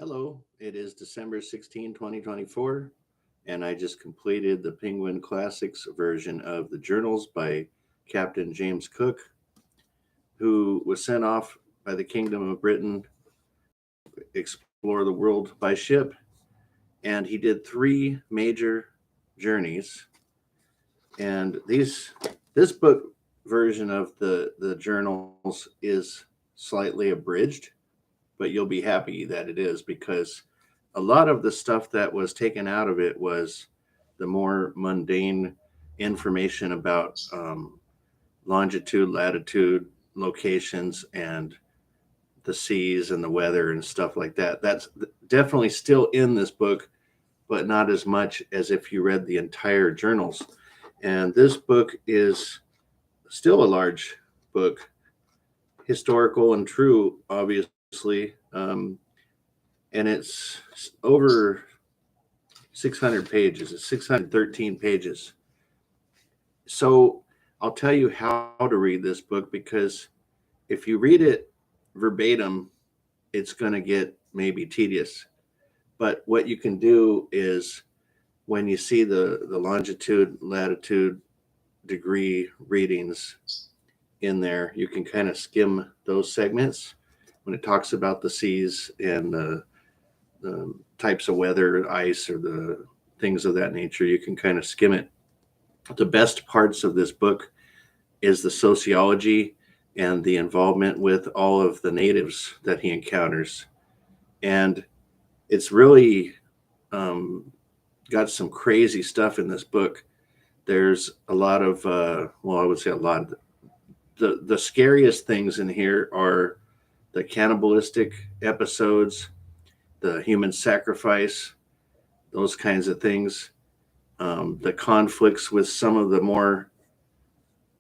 Hello, it is December 16, 2024, and I just completed the Penguin Classics version of the journals by Captain James Cook, who was sent off by the Kingdom of Britain explore the world by ship, and he did three major journeys. And this book version of the journals is slightly abridged, but you'll be happy that it is because a lot of the stuff that was taken out of it was the more mundane information about longitude, latitude, locations, and the seas and the weather and stuff like that. That's definitely still in this book, but not as much as if you read the entire journals. And this book is still a large book, historical and true, obviously. And it's over 600 pages. It's 613 pages. So I'll tell you how to read this book because if you read it verbatim, it's going to get maybe tedious. But what you can do is when you see the longitude, latitude, degree readings in there, you can kind of skim those segments when it talks about the seas and the types of weather, ice, or the things of that nature. You can kind of skim it. The best parts of this book is the sociology and the involvement with all of the natives that he encounters. And it's really got some crazy stuff in this book. There's a lot of, well, I would say a lot of the scariest things in here are the cannibalistic episodes, the human sacrifice, those kinds of things, the conflicts with some of the more,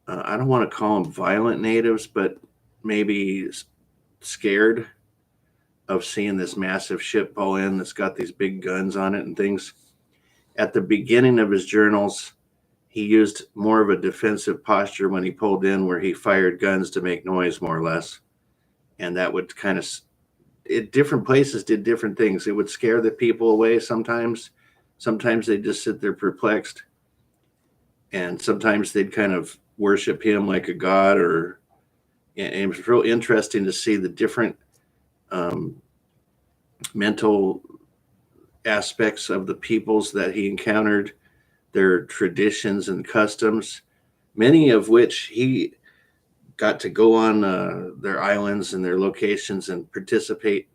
I don't want to call them violent natives, but maybe scared of seeing this massive ship pull in that's got these big guns on it and things. At the beginning of his journals, he used more of a defensive posture when he pulled in, where he fired guns to make noise, more or less. And that would kind of, different places did different things. It would scare the people away sometimes. Sometimes they'd just sit there perplexed. And sometimes they'd kind of worship him like a god. And it was real interesting to see the different mental aspects of the peoples that he encountered, their traditions and customs, many of which he got to go on their islands and their locations and participate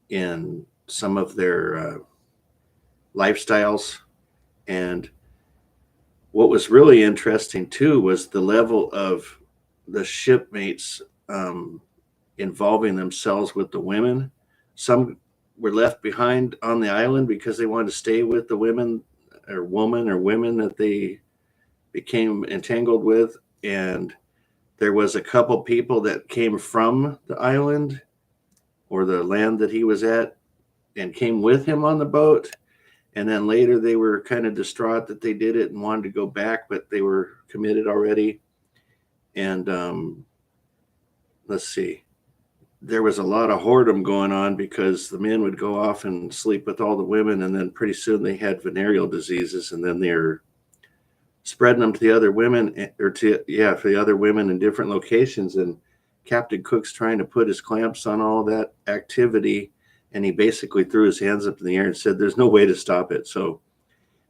in some of their lifestyles. And what was really interesting too was the level of the shipmates involving themselves with the women. Some were left behind on the island because they wanted to stay with the women or women that they became entangled with. And there was a couple people that came from the island or the land that he was at and came with him on the boat. And then later they were kind of distraught that they did it and wanted to go back, but they were committed already. And let's see, there was a lot of whoredom going on because the men would go off and sleep with all the women, and then pretty soon they had venereal diseases, and then they're spreading them to the other women, for the other women in different locations. And Captain Cook's trying to put his clamps on all that activity, and he basically threw his hands up in the air and said there's no way to stop it. So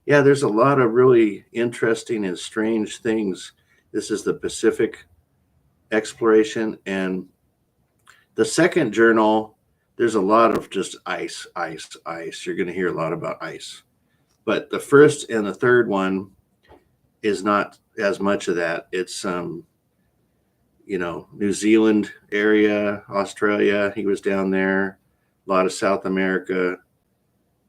yeah, there's a lot of really interesting and strange things. This is the Pacific exploration. And the second journal, there's a lot of just ice. You're going to hear a lot about ice. But the first and the third one is not as much of that. It's, New Zealand area, Australia. He was down there, a lot of South America.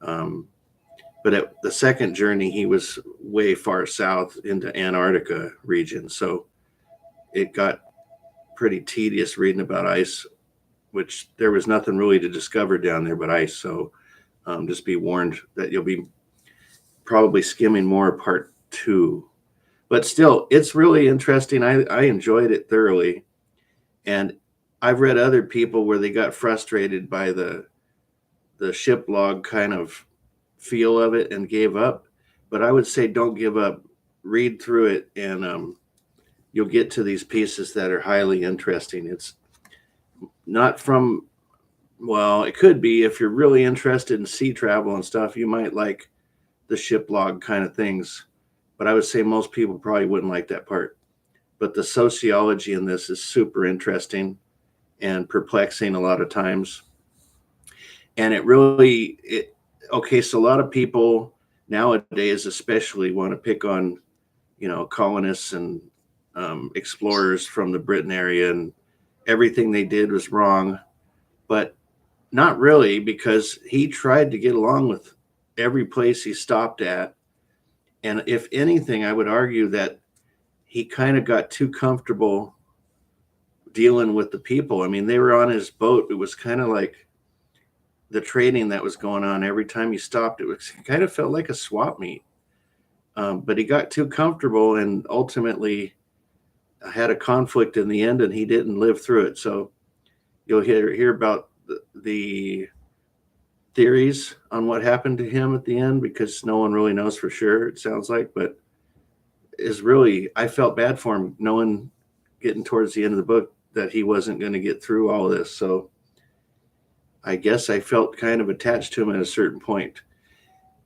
But at the second journey, he was way far south into Antarctica region. So it got pretty tedious reading about ice, which there was nothing really to discover down there but ice. So just be warned that you'll be probably skimming more part 2. But still, it's really interesting. I enjoyed it thoroughly. And I've read other people where they got frustrated by the the ship log kind of feel of it and gave up. But I would say don't give up. Read through it, and you'll get to these pieces that are highly interesting. It's not from, well, it could be if you're really interested in sea travel and stuff, you might like the ship log kind of things. But I would say most people probably wouldn't like that part. But the sociology in this is super interesting and perplexing a lot of times. And okay, so a lot of people nowadays especially want to pick on, colonists and explorers from the Britain area, and everything they did was wrong. But not really, because he tried to get along with every place he stopped at. And if anything, I would argue that he kind of got too comfortable dealing with the people. I mean, they were on his boat. It was kind of like the trading that was going on. Every time he stopped, it kind of felt like a swap meet. But he got too comfortable and ultimately had a conflict in the end, and he didn't live through it. So you'll hear about the theories on what happened to him at the end, because no one really knows for sure, it sounds like. But I felt bad for him, knowing getting towards the end of the book that he wasn't going to get through all of this. So I guess I felt kind of attached to him at a certain point.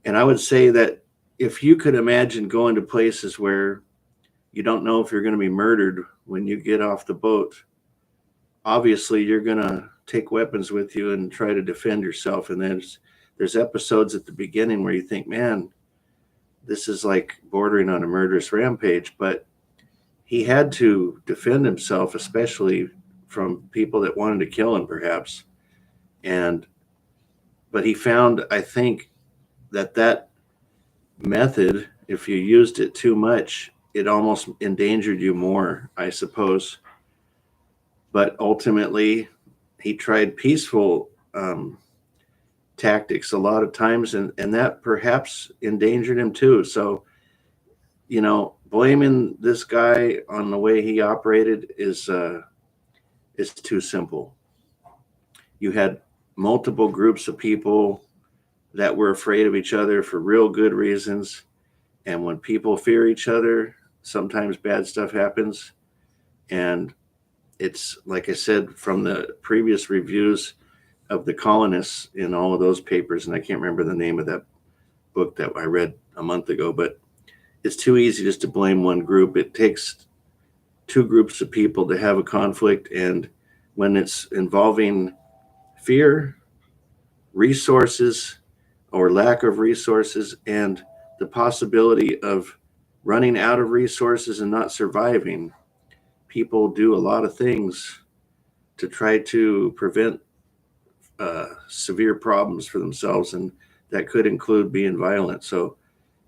And I would say that if you could imagine going to places where you don't know if you're going to be murdered when you get off the boat, obviously you're going to take weapons with you and try to defend yourself. And then there's episodes at the beginning where you think, man, this is like bordering on a murderous rampage. But he had to defend himself, especially from people that wanted to kill him, perhaps. But he found, I think, that method, if you used it too much, it almost endangered you more, I suppose. But ultimately, he tried peaceful tactics a lot of times, and that perhaps endangered him too. So, blaming this guy on the way he operated is too simple. You had multiple groups of people that were afraid of each other for real good reasons. And when people fear each other, sometimes bad stuff happens. And it's, like I said, from the previous reviews of the colonists in all of those papers, and I can't remember the name of that book that I read a month ago, but it's too easy just to blame one group. It takes two groups of people to have a conflict, and when it's involving fear, resources, or lack of resources, and the possibility of running out of resources and not surviving, people do a lot of things to try to prevent severe problems for themselves, and that could include being violent. So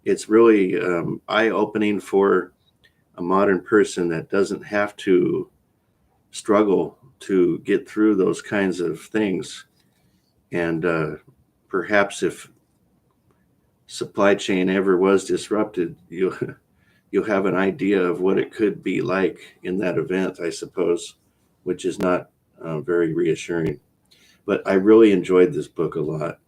it's really eye-opening for a modern person that doesn't have to struggle to get through those kinds of things. And perhaps if supply chain ever was disrupted, you'll have an idea of what it could be like in that event, I suppose, which is not very reassuring. But I really enjoyed this book a lot.